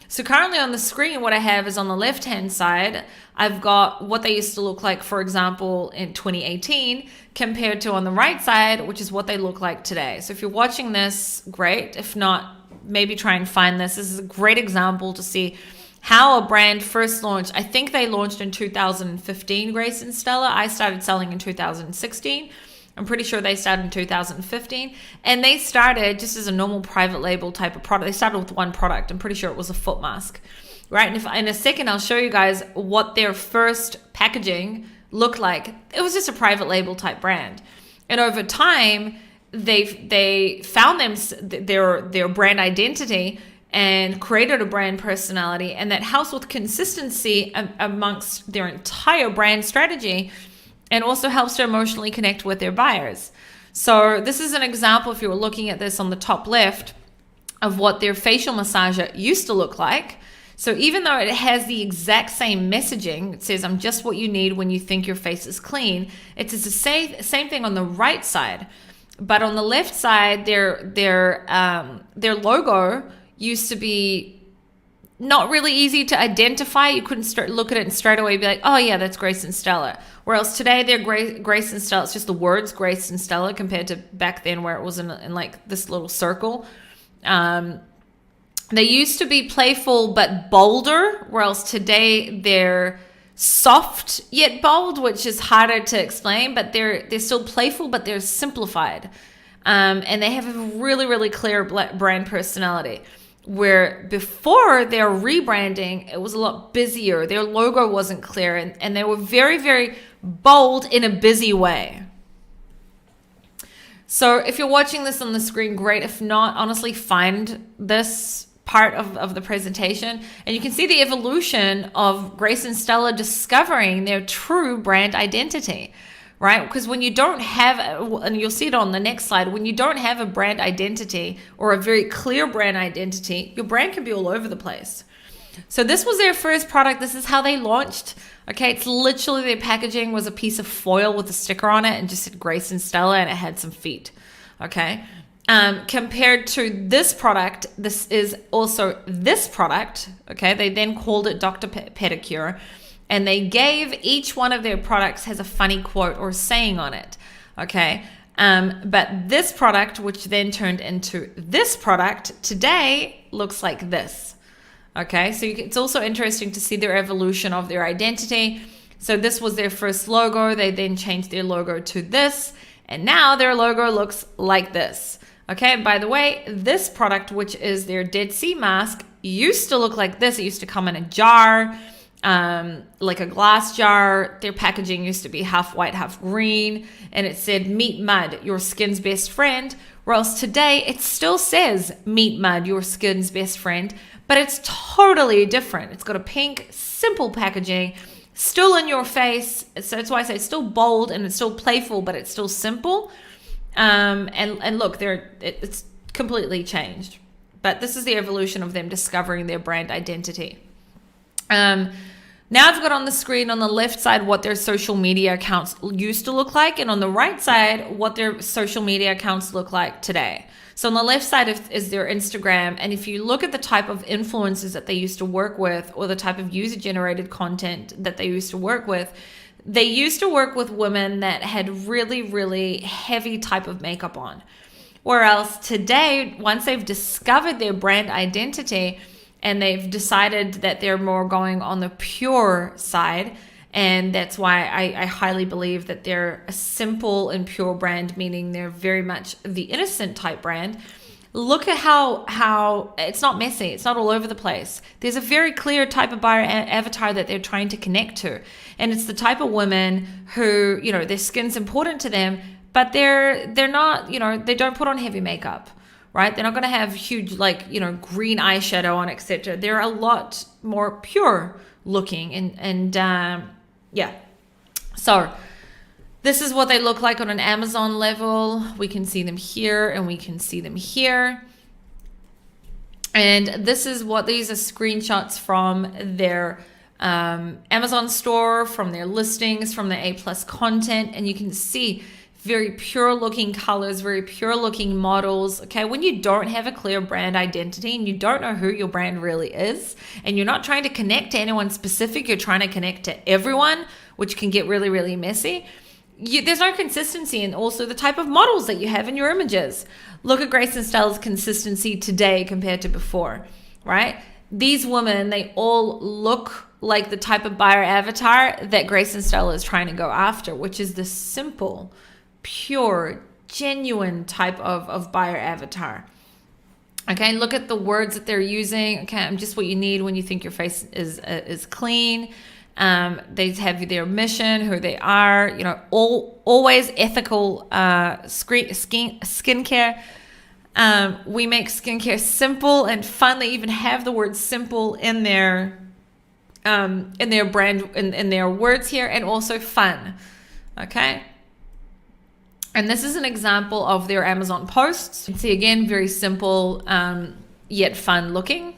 So currently on the screen, what I have is on the left-hand side, I've got what they used to look like, for example, in 2018, compared to on the right side, which is what they look like today. So if you're watching this, great. If not, maybe try and find this. This is a great example to see how a brand first launched. I think they launched in 2015, Grace and Stella. I started selling in 2016. I'm pretty sure they started in 2015, and they started just as a normal private label type of product. They started with 1 product. I'm pretty sure it was a foot mask, right? And in a second, I'll show you guys what their first packaging looked like. It was just a private label type brand. And over time, they found their brand identity and created a brand personality, and that helps with consistency amongst their entire brand strategy, and also helps to emotionally connect with their buyers. So this is an example, if you were looking at this on the top left, of what their facial massager used to look like. So even though it has the exact same messaging, it says, I'm just what you need when you think your face is clean. It's the same thing on the right side. But on the left side, their logo used to be not really easy to identify. You couldn't look at it and straight away be like, oh yeah, that's Grace and Stella. Whereas today, they're Grace and Stella. It's just the words Grace and Stella compared to back then where it was in like this little circle. They used to be playful but bolder, whereas today they're soft yet bold, which is harder to explain, but they're still playful, but they're simplified. And they have a really, really clear brand personality. Where before their rebranding, it was a lot busier. Their logo wasn't clear, and they were very, very bold in a busy way. So if you're watching this on the screen, great. If not, honestly, find this part of the presentation, and you can see the evolution of Grace and Stella discovering their true brand identity, right? Because when you don't have, and you'll see it on the next slide, when you don't have a brand identity or a very clear brand identity, your brand can be all over the place. So this was their first product. This is how they launched. Okay, it's literally, their packaging was a piece of foil with a sticker on it and just said Grace and Stella, and it had some feet. Okay. Compared to this product, this is also this product. Okay, they then called it Dr. Pedicure, and they gave each one of their products has a funny quote or saying on it. Okay, but this product, which then turned into this product today, looks like this. Okay, so it's also interesting to see their evolution of their identity. So this was their first logo. They then changed their logo to this, and now their logo looks like this. Okay, and by the way, this product, which is their Dead Sea mask, used to look like this. It used to come in a jar, like a glass jar. Their packaging used to be half white, half green, and it said Meet Mud, your skin's best friend. Whereas today, it still says Meet Mud, your skin's best friend, but it's totally different. It's got a pink, simple packaging, still in your face. So that's why I say it's still bold and it's still playful, but it's still simple. And look, it's completely changed. But this is the evolution of them discovering their brand identity. Now I've got on the screen on the left side what their social media accounts used to look like, and on the right side what their social media accounts look like today. So on the left side is their Instagram, and if you look at the type of influencers that they used to work with, or the type of user-generated content that they used to work with, they used to work with women that had really, really heavy type of makeup on. Whereas today, once they've discovered their brand identity and they've decided that they're more going on the pure side, and that's why I highly believe that they're a simple and pure brand, meaning they're very much the innocent type brand. Look at how it's not messy. It's not all over the place. There's a very clear type of buyer avatar that they're trying to connect to. And it's the type of women who, their skin's important to them, but they're not, they don't put on heavy makeup, right? They're not going to have huge, green eyeshadow on, etc. They're a lot more pure looking. And yeah. So this is what they look like on an Amazon level. We can see them here and we can see them here. And these are screenshots from their Amazon store, from their listings, from their A+ content. And you can see very pure looking colors, very pure looking models. Okay, when you don't have a clear brand identity and you don't know who your brand really is, and you're not trying to connect to anyone specific, you're trying to connect to everyone, which can get really, really messy. There's no consistency, and also the type of models that you have in your images. Look at Grace and Stella's consistency today compared to before, right? These women, they all look like the type of buyer avatar that Grace and Stella is trying to go after, which is the simple, pure, genuine type of buyer avatar. Okay, look at the words that they're using. Okay, I'm just what you need when you think your face is clean. They have their mission, who they are, always ethical skincare. We make skincare simple and fun. They even have the word simple in their brand, in their words here, and also fun. Okay. And this is an example of their Amazon posts. You can see again, very simple, yet fun looking.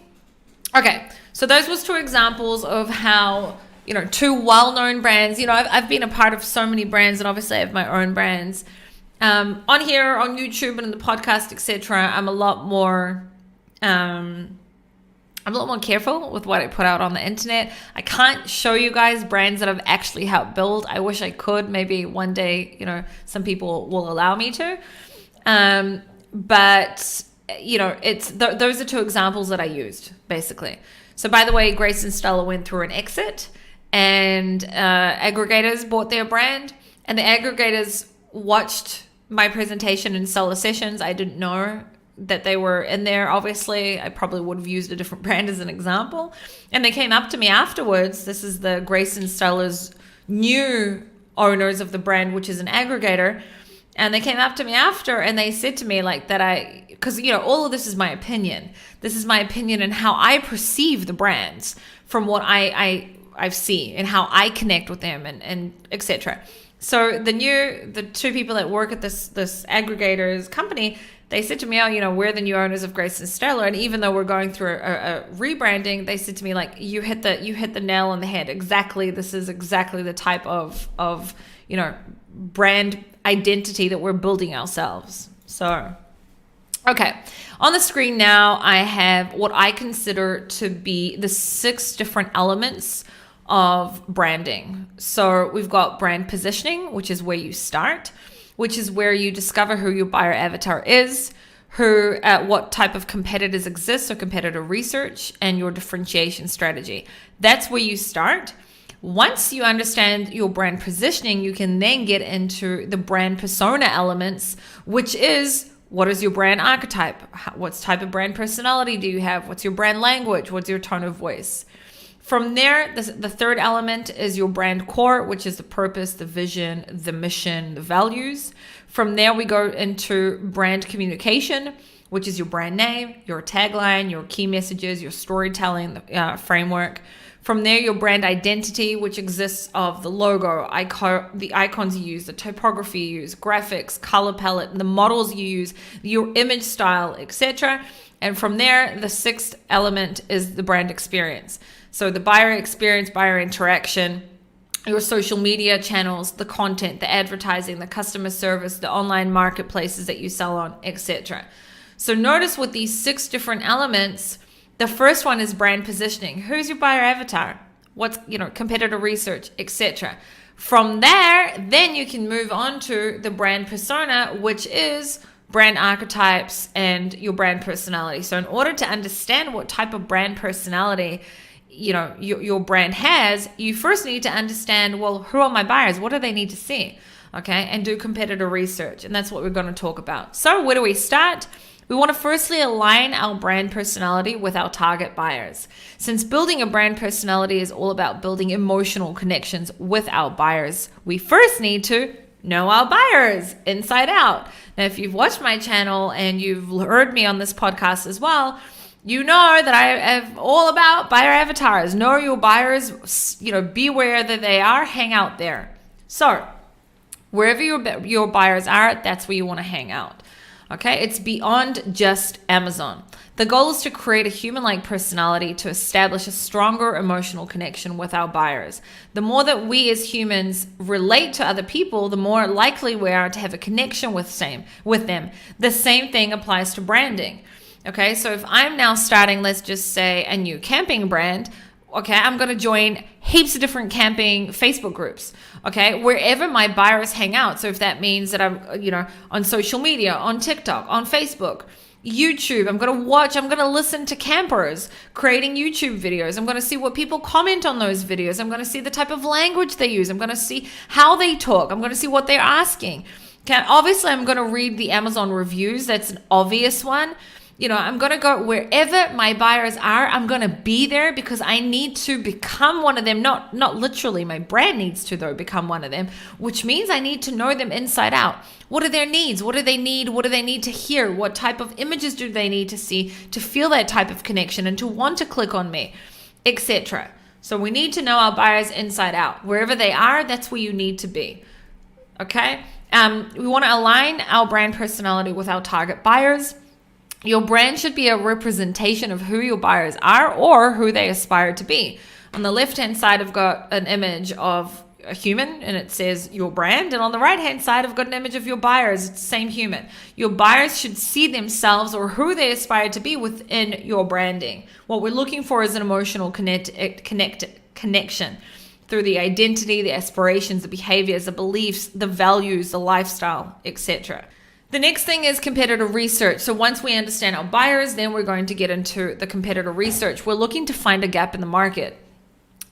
Okay, so those was 2 examples of how, 2 well-known brands. I've been a part of so many brands, and obviously I have my own brands. On here, on YouTube and in the podcast, etc., I'm a lot more careful with what I put out on the internet. I can't show you guys brands that I've actually helped build. I wish I could. Maybe one day, some people will allow me to. But those are 2 examples that I used, basically. So by the way, Grace and Stella went through an exit, and aggregators bought their brand, and the aggregators watched my presentation in Stella Sessions. I didn't know that they were in there. Obviously, I probably would have used a different brand as an example. And they came up to me afterwards. This is the Grace and Stella's new owners of the brand, which is an aggregator. And they came up to me after, and they said to me because all of this is my opinion. This is my opinion and how I perceive the brands from what I've seen and how I connect with them and etc. So the 2 people that work at this aggregator's company, they said to me, we're the new owners of Grace and Stella. And even though we're going through a rebranding, they said to me, you hit the nail on the head. Exactly. This is exactly the type of brand identity that we're building ourselves. So, okay. On the screen now, I have what I consider to be the 6 different elements of branding. So we've got brand positioning, which is where you start, which is where you discover who your buyer avatar is, what type of competitors exist, so competitor research, and your differentiation strategy. That's where you start. Once you understand your brand positioning, you can then get into the brand persona elements, which is, what is your brand archetype? What type of brand personality do you have? What's your brand language? What's your tone of voice? From there, the 3rd element is your brand core, which is the purpose, the vision, the mission, the values. From there, we go into brand communication, which is your brand name, your tagline, your key messages, your storytelling framework. From there, your brand identity, which exists of the logo, the icons you use, the typography you use, graphics, color palette, the models you use, your image style, etc. And from there, the 6th element is the brand experience. So the buyer experience, buyer interaction, your social media channels, the content, the advertising, the customer service, the online marketplaces that you sell on, etc. So notice with these 6 different elements, the first one is brand positioning. Who's your buyer avatar? What's, competitor research, etc. From there, then you can move on to the brand persona, which is brand archetypes and your brand personality. So in order to understand what type of brand personality your brand has, you first need to understand, well, who are my buyers? What do they need to see? Okay, and do competitor research. And that's what we're going to talk about. So where do we start? We want to firstly align our brand personality with our target buyers. Since building a brand personality is all about building emotional connections with our buyers, we first need to know our buyers inside out. Now, if you've watched my channel and you've heard me on this podcast as well, you know that I am all about buyer avatars. Know your buyers, be where that they are, hang out there. So wherever your buyers are, that's where you want to hang out. Okay, it's beyond just Amazon. The goal is to create a human-like personality to establish a stronger emotional connection with our buyers. The more that we as humans relate to other people, the more likely we are to have a connection with them. The same thing applies to branding. Okay, so if I'm now starting, let's just say, a new camping brand, okay, I'm going to join heaps of different camping Facebook groups, okay, wherever my buyers hang out. So if that means that I'm, on social media, on TikTok, on Facebook, YouTube, I'm going to listen to campers creating YouTube videos. I'm going to see what people comment on those videos. I'm going to see the type of language they use. I'm going to see how they talk. I'm going to see what they're asking. Okay, obviously, I'm going to read the Amazon reviews. That's an obvious one. I'm going to go wherever my buyers are. I'm going to be there because I need to become one of them. Not literally, my brand needs to, though, become one of them, which means I need to know them inside out. What are their needs? What do they need? What do they need to hear? What type of images do they need to see to feel that type of connection and to want to click on me, etc. So we need to know our buyers inside out. Wherever they are, that's where you need to be. Okay? We want to align our brand personality with our target buyers. Your brand should be a representation of who your buyers are or who they aspire to be. On the left-hand side, I've got an image of a human and it says your brand. And on the right-hand side, I've got an image of your buyers. It's the same human. Your buyers should see themselves or who they aspire to be within your branding. What we're looking for is an emotional connection through the identity, the aspirations, the behaviors, the beliefs, the values, the lifestyle, etc. The next thing is competitor research. So once we understand our buyers, then we're going to get into the competitor research. We're looking to find a gap in the market.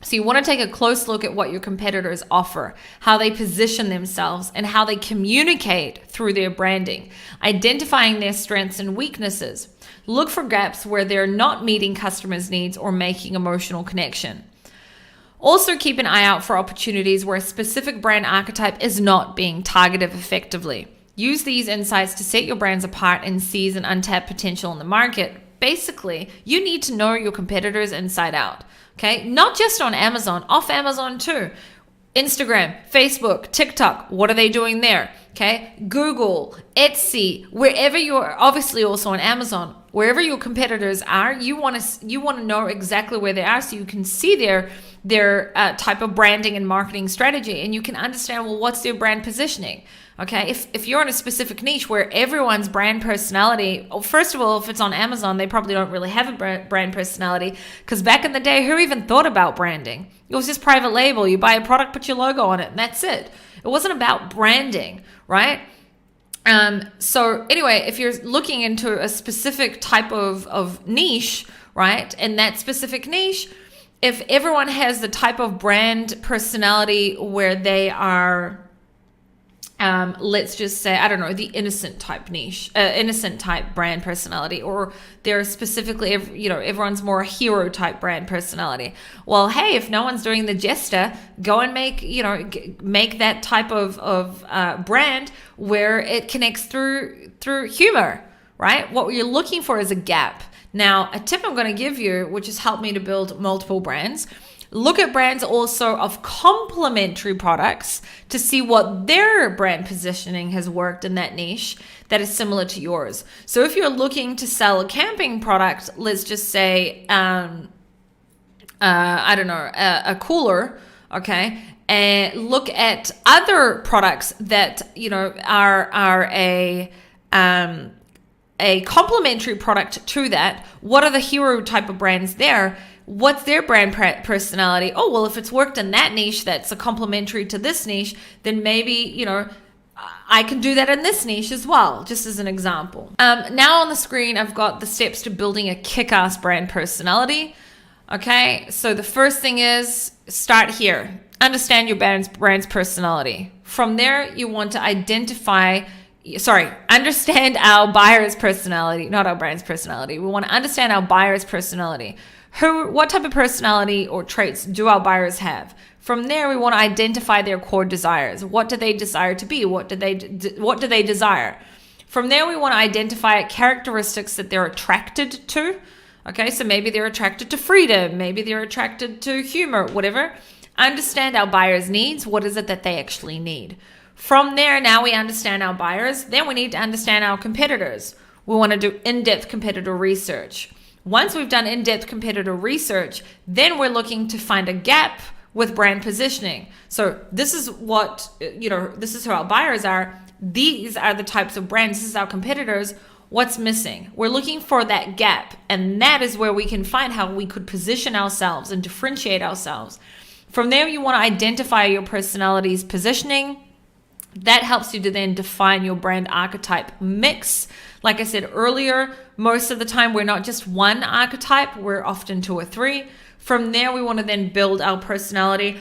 So you want to take a close look at what your competitors offer, how they position themselves, and how they communicate through their branding, identifying their strengths and weaknesses. Look for gaps where they're not meeting customers' needs or making emotional connection. Also keep an eye out for opportunities where a specific brand archetype is not being targeted effectively. Use these insights to set your brands apart and seize an untapped potential in the market. Basically, you need to know your competitors inside out. Okay, not just on Amazon, off Amazon too. Instagram, Facebook, TikTok, what are they doing there? Okay, Google, Etsy, wherever you're, obviously also on Amazon, wherever your competitors are, you want to know exactly where they are so you can see their type of branding and marketing strategy, and you can understand, well, what's their brand positioning? Okay, if you're in a specific niche where everyone's brand personality, first of all, if it's on Amazon, they probably don't really have a brand personality, because back in the day, who even thought about branding? It was just private label. You buy a product, put your logo on it, and that's it. It wasn't about branding, right? So anyway, if you're looking into a specific type of niche, right, and that specific niche, if everyone has the type of brand personality where they are, let's just say, I don't know, the innocent type niche, innocent type brand personality, or they're specifically, everyone's more a hero type brand personality. Well, hey, if no one's doing the jester, go and make that type of brand where it connects through humor, right? What you're looking for is a gap. Now, a tip I'm going to give you, which has helped me to build multiple brands, look at brands also of complementary products to see what their brand positioning has worked in that niche that is similar to yours. So if you're looking to sell a camping product, let's just say, I don't know, a cooler, okay, and look at other products that, are a complementary product to that. What are the hero type of brands there? What's their brand personality? Oh, well, if it's worked in that niche that's a complementary to this niche, then maybe, I can do that in this niche as well, just as an example. Now on the screen, I've got the steps to building a kick-ass brand personality. Okay, so the first thing is start here. Understand your brand's personality. From there, you want to understand our buyer's personality, not our brand's personality. We want to understand our buyer's personality. What type of personality or traits do our buyers have? From there, we want to identify their core desires. What do they desire to be? What do they desire? From there, we want to identify characteristics that they're attracted to. Okay, so maybe they're attracted to freedom. Maybe they're attracted to humor, whatever. Understand our buyers' needs. What is it that they actually need? From there, now we understand our buyers. Then we need to understand our competitors. We want to do in-depth competitor research. Once we've done in-depth competitor research, then we're looking to find a gap with brand positioning. So this is what, this is who our buyers are. These are the types of brands. This is our competitors. What's missing? We're looking for that gap. And that is where we can find how we could position ourselves and differentiate ourselves. From there, you want to identify your personality's positioning. That helps you to then define your brand archetype mix. Like I said earlier, most of the time we're not just one archetype, we're often two or three. From there, we want to then build our personality,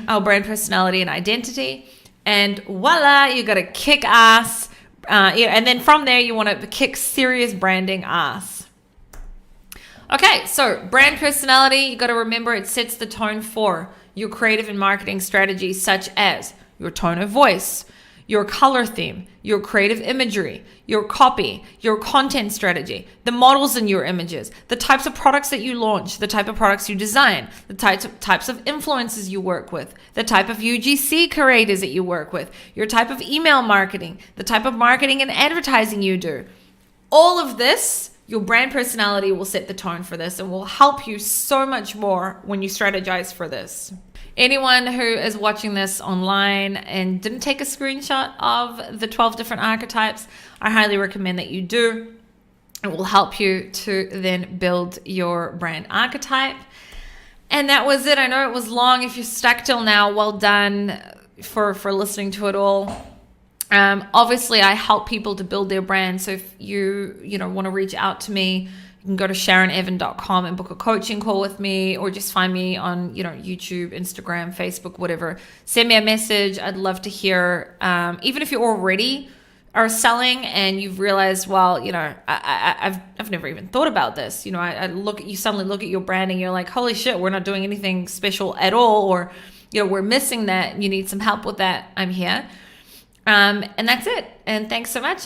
our brand personality and identity. And voila, you got a kick ass. And then from there, you want to kick serious branding ass. Okay, so brand personality, you got to remember it sets the tone for your creative and marketing strategies, such as your tone of voice, your color theme, your creative imagery, your copy, your content strategy, the models in your images, the types of products that you launch, the type of products you design, the types of influencers you work with, the type of UGC creators that you work with, your type of email marketing, the type of marketing and advertising you do. All of this, your brand personality will set the tone for this and will help you so much more when you strategize for this. Anyone who is watching this online and didn't take a screenshot of the 12 different archetypes, I highly recommend that you do. It will help you to then build your brand archetype. And that was it. I know it was long. If you're stuck till now, well done for listening to it all. Obviously, I help people to build their brand. So if you want to reach out to me, you can go to sharonevan.com and book a coaching call with me, or just find me on YouTube, Instagram, Facebook, whatever. Send me a message. I'd love to hear. Even if you already are selling and you've realized, well, I've never even thought about this. You suddenly look at your brand and you're like, holy shit, we're not doing anything special at all, or we're missing that. You need some help with that. I'm here. And that's it. And thanks so much.